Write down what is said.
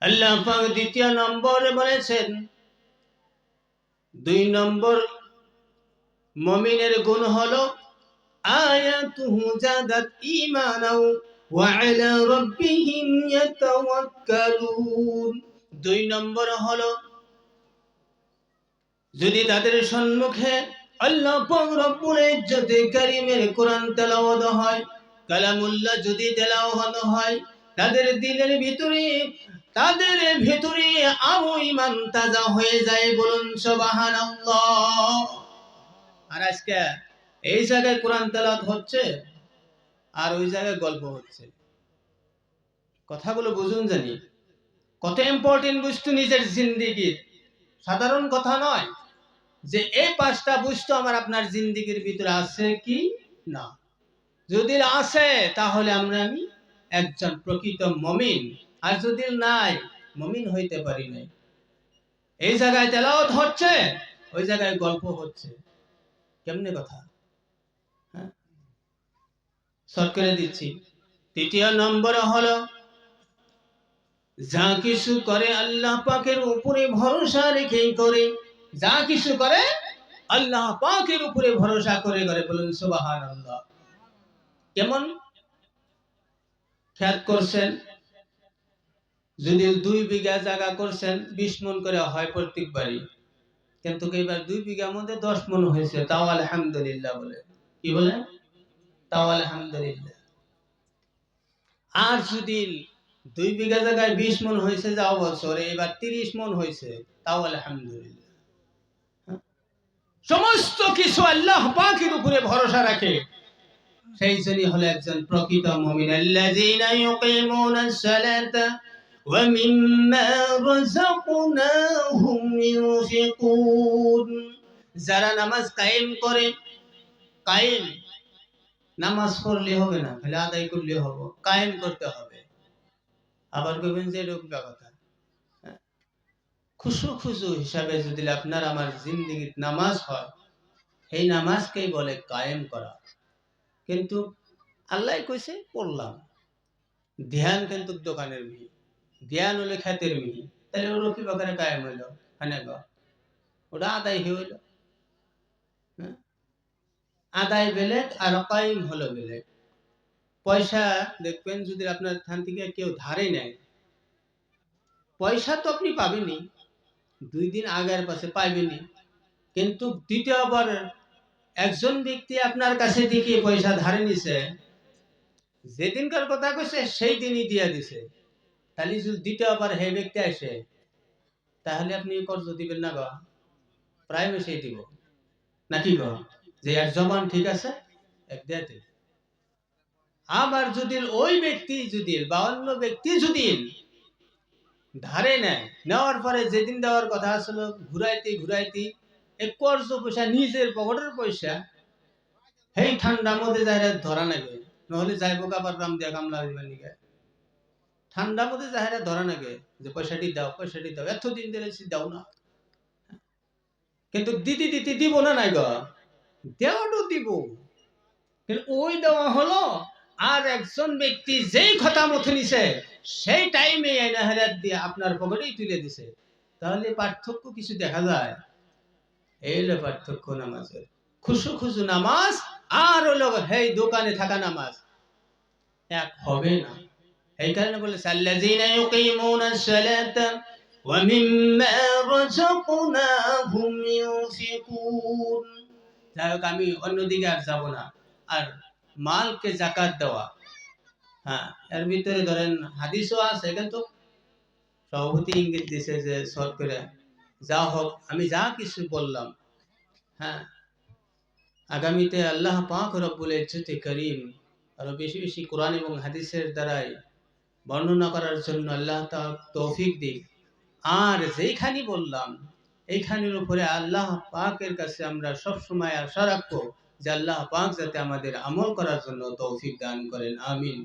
আল্লাহ পাক দ্বিতীয় নম্বরে বলেছেন, 2 নম্বর মুমিনের গুণ হলো আয়াতুহু জাদাত ঈমানাও ওয়া আলা রাব্বিহিম ইয়াতাওয়াক্কালুন। 2 নম্বর হলো যদি তাদের সম্মুখে আল্লাহ পাক রব্বুল ইজ্জত কারীমের কোরআন তেলাওয়াত হয়, কালামুল্লাহ যদি তেলাওয়াত হয়, তাদের দিলের ভিতরে আরো ঈমান তাজা হয়ে যায়। বলুন সুবহানাল্লাহ। আর আজকে এই জায়গায় কোরআন তেলাওয়াত হচ্ছে আর ওই জায়গায় গল্প হচ্ছে। কথাগুলো বুঝুন জানি, কত ইম্পর্টেন্ট বস্তু নিজের জিন্দেগির, সাধারণ কথা নয় যে এই 5টা বস্তু আমার আপনার জিন্দেগির ভিতরে আছে কি না। যদি আছে তাহলে আমি একজন প্রকৃত মুমিন, আর যদি নাই মুমিন হইতে পারি নাই। এই জায়গায় তেলাওয়াত হচ্ছে, ওই জায়গায় গল্প হচ্ছে, কেমনে কথা? হ্যাঁ, শর্ট করে দিচ্ছি। 3 নম্বর হলো যা কিছু করে আল্লাহ পাকের উপরে ভরসা রেখে করে, যা কিছু করে আল্লাহ পাকের উপরে ভরসা করে করে। বলুন সুবহানাল্লাহ। কেমন খেয়াল করছেন, যদি 2 বিঘা জায়গা করছেন 20 মণ করে হয় প্রত্যেকবারই, কিন্তু এবার 2 বিঘার মধ্যে 10 মণ হয়েছে, তাও আলহামদুলিল্লাহ বলে। কি বলে? তাও আলহামদুলিল্লাহ। আর যদি 2 বিঘা জায়গায় 20 মণ হয়েছে যাও বছরে, এবার 30 মণ হয়েছে, তাও আলহামদুলিল্লাহ। সমস্ত কিছু আল্লাহ পাকের উপরে ভরসা রাখে, সেই জন্যই হলো একজন প্রকৃত মুমিন। আল্লাযীনা ইউকিমুনাস সালাতা ওয়া মিম্মা রাযাকনাহুম ইউনফিকুন। যারা নামাজ কায়েম করে, কায়েম নামাজ পড়লে হবে না, খালি আদায় করলে হবে, কায়েম করতে হবে। আবার কইবেন যে এরকম কথা, খুশু হিসাবে যদি আপনার আমার জিন্দেগির নামাজ হয়, এই নামাজকেই বলে কায়েম করা। কিন্তু আল্লাহ কইছে পড়লাম, ধ্যান কিন্তু দোকানের মিহি, ধ্যান হলে খেতের মিহি, তাহলে ওর কি বাকারে কায়েম হইল? ওটা আদায় হইল। আদায় বেলেগ আর কায়েম হলো বেলেগ। পয়সা দেখবেন যদি আপনার থান থেকে কেউ ধারে নেয়, পয়সা তো আপনি পাবেনই, 2 দিন আগের পাশে পাইবেনই, কিন্তু দ্বিতীয়বার একজন ব্যক্তি আপনার কাছে থেকে পয়সা ধারে নিছে, যেদিনকার কথা কইছে সেই দিনই দিয়া দিছে, তাহলে যদি দ্বিতীয়বার হে ব্যক্তি আসে, তাহলে আপনি কর্জ দিবেন না গো? প্রায় মেসেই দিব নাকি গো, যে আর জবান ঠিক আছে এক দেয়াতে। আবার যদি ওই ব্যক্তি যদি বা অন্য ব্যক্তি যদি ধারে নেয়, নেওয়ার পরে যেদিন দেওয়ার কথা আসলে ঘুরাইতে এক কর্জ পয়সা নিজের পকেটের পয়সা, সেই ঠান্ডার মধ্যে যায় ধরা নেবে, নহলে যাইব আবার রাম দিয়া কামলা দিবেন নিকে। ঠান্ডার মধ্যে যায় ধরা নেবে যে পয়সাটি দাও, এতদিন ধরে দাও না। কিন্তু দিতে দিব না নাই গো, দেওয়াটাও দিব, কিন্তু ওই দেওয়া হলো আর একজন ব্যক্তি যেই কথা মতো নিছে সেই টাইমে আইনা হারাত দিয়ে আপনার পকেটেই তুলে দিছে, তাহলে পার্থক্য কিছু দেখা যায়? এই হলো পার্থক্য নামাজের। খুশু নামাজ আর হলো এই দোকানে থাকা নামাজ এক হবে না। এই কারণে বলেছে আল্লাযীনা ইউকিমুনাস সালাতা ওয়া মিম্মা রাযাকনাহুম ইউনফিকুন। যাই হোক, আমি অন্যদিকে আর যাব না। আর মালকে যাকাত দেওয়া, হ্যাঁ, এর ভিতরে ধরেন হাদিসও আছে, কিন্তু সভাপতি ইঙ্গিত দিছে যে শর্ট করে যা হোক আমি যা কিছু বললাম, হ্যাঁ, আগামীতে আল্লাহ পাক রব্বুল ইজ্জত কারীম আরো বেশি বেশি কোরআন এবং হাদিসের দ্বারাই বর্ণনা করার জন্য আল্লাহ তাআলা তৌফিক দিক। আর যেইখানে বললাম এইখানের উপরে আল্লাহ পাকের কাছে আমরা সব সময় আশা রাখবো যে আল্লাহ পাক যাতে আমাদের আমল করার জন্য তৌফিক দান করেন। আমিন।